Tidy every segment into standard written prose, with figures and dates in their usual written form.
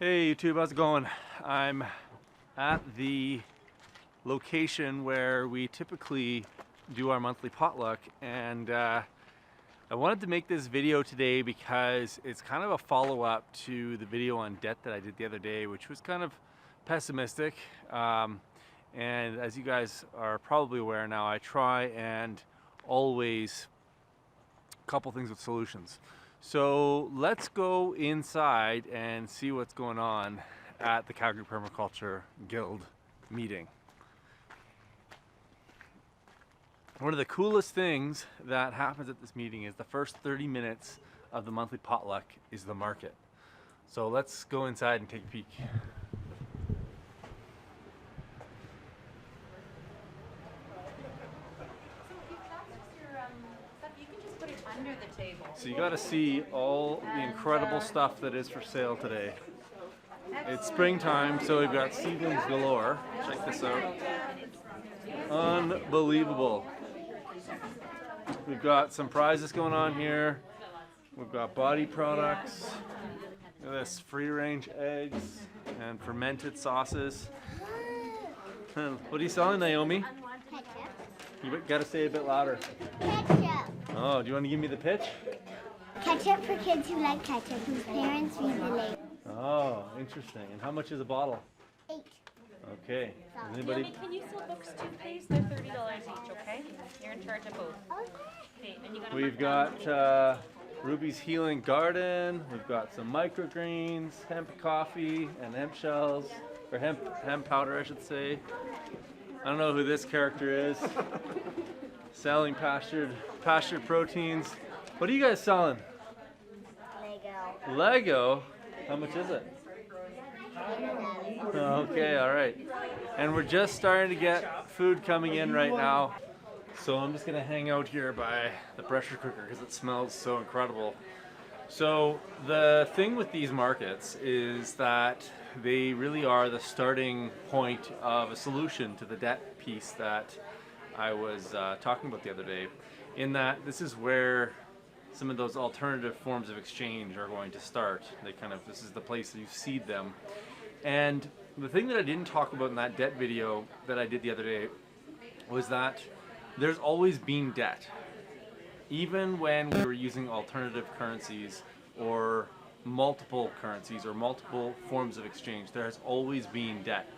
Hey YouTube, how's it going? I'm at the location where we typically do our monthly potluck, and I wanted to make this video today because it's kind of a follow-up to the video on debt that I did the other day, which was kind of pessimistic. And as you guys are probably aware now, I try and always couple things with solutions. So let's go inside and see what's going on at the Calgary Permaculture Guild meeting. One of the coolest things that happens at this meeting is the first 30 minutes of the monthly potluck is the market. So let's go inside and take a peek. Under the table. So you got to see all the incredible stuff that is for sale today. It's springtime, so we've got seedlings galore. Check this out. Unbelievable. We've got some prizes going on here. We've got body products. Look at this, free-range eggs and fermented sauces. What are you selling, Naomi? Ketchup. You got to say it a bit louder. Ketchup. Oh, do you want to give me the pitch? Ketchup for kids who like ketchup, whose parents read the label. Oh, interesting. And how much is a bottle? 8. Okay. Anybody? Naomi, can you sell books toothpaste? They're $30 each, okay? You're in charge of both. Okay, and you gotta We've got Ruby's Healing Garden. We've got some microgreens, hemp coffee, and hemp shells, or hemp powder, I should say. I don't know who this character is. Selling pastured proteins. What are you guys selling? Lego. Lego? How much is it? Okay, all right. And we're just starting to get food coming in right now. So I'm just gonna hang out here by the pressure cooker because it smells so incredible. So the thing with these markets is that they really are the starting point of a solution to the debt piece that I was talking about the other day, in that this is where some of those alternative forms of exchange are going to start. This is the place that you seed them. And the thing that I didn't talk about in that debt video that I did the other day was that there's always been debt. Even when we were using alternative currencies or multiple currencies or multiple forms of exchange, there has always been debt.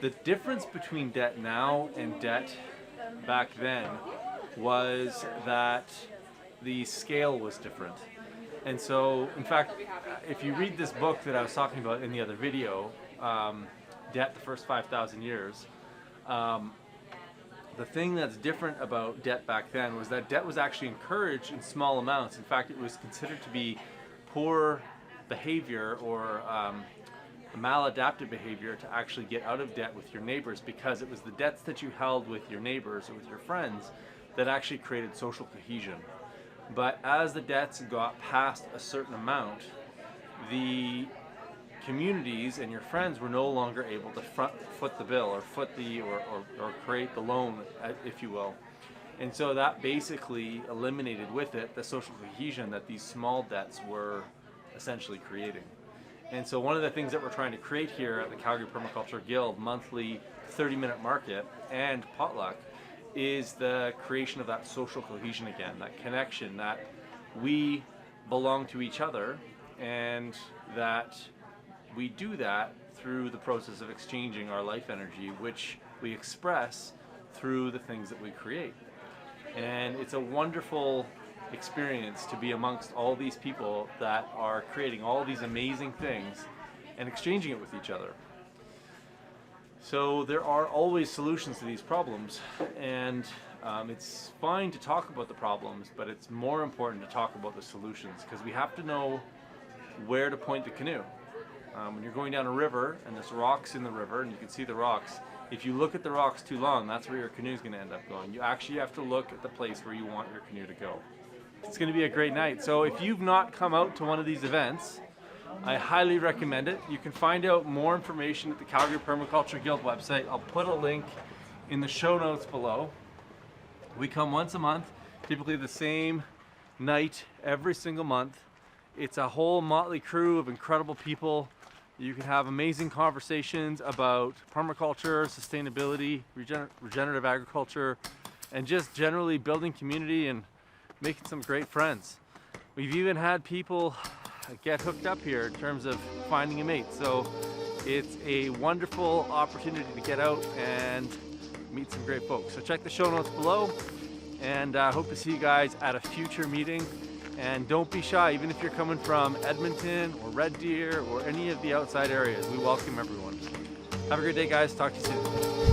The difference between debt now and debt back then was that the scale was different. And so, in fact, if you read this book that I was talking about in the other video, Debt, the First 5,000 Years, the thing that's different about debt back then was that debt was actually encouraged in small amounts. In fact, it was considered to be poor behavior or maladaptive behavior to actually get out of debt with your neighbors, because it was the debts that you held with your neighbors or with your friends that actually created social cohesion. But as the debts got past a certain amount, the communities and your friends were no longer able to foot the bill or or create the loan, if you will. And so that basically eliminated with it the social cohesion that these small debts were essentially creating. And so one of the things that we're trying to create here at the Calgary Permaculture Guild monthly 30-minute market and potluck is the creation of that social cohesion again, that connection that we belong to each other, and that we do that through the process of exchanging our life energy, which we express through the things that we create. And it's a wonderful experience to be amongst all these people that are creating all these amazing things and exchanging it with each other. So there are always solutions to these problems, and it's fine to talk about the problems, but it's more important to talk about the solutions, because we have to know where to point the canoe. When you're going down a river and there's rocks in the river and you can see the rocks, if you look at the rocks too long, that's where your canoe is going to end up going. You actually have to look at the place where you want your canoe to go. It's going to be a great night. So if you've not come out to one of these events, I highly recommend it. You can find out more information at the Calgary Permaculture Guild website. I'll put a link in the show notes below. We come once a month, typically the same night every single month. It's a whole motley crew of incredible people. You can have amazing conversations about permaculture, sustainability, regenerative agriculture, and just generally building community and making some great friends. We've even had people get hooked up here in terms of finding a mate. So it's a wonderful opportunity to get out and meet some great folks. So check the show notes below, and I hope to see you guys at a future meeting. And don't be shy, even if you're coming from Edmonton or Red Deer or any of the outside areas. We welcome everyone. Have a great day, guys. Talk to you soon.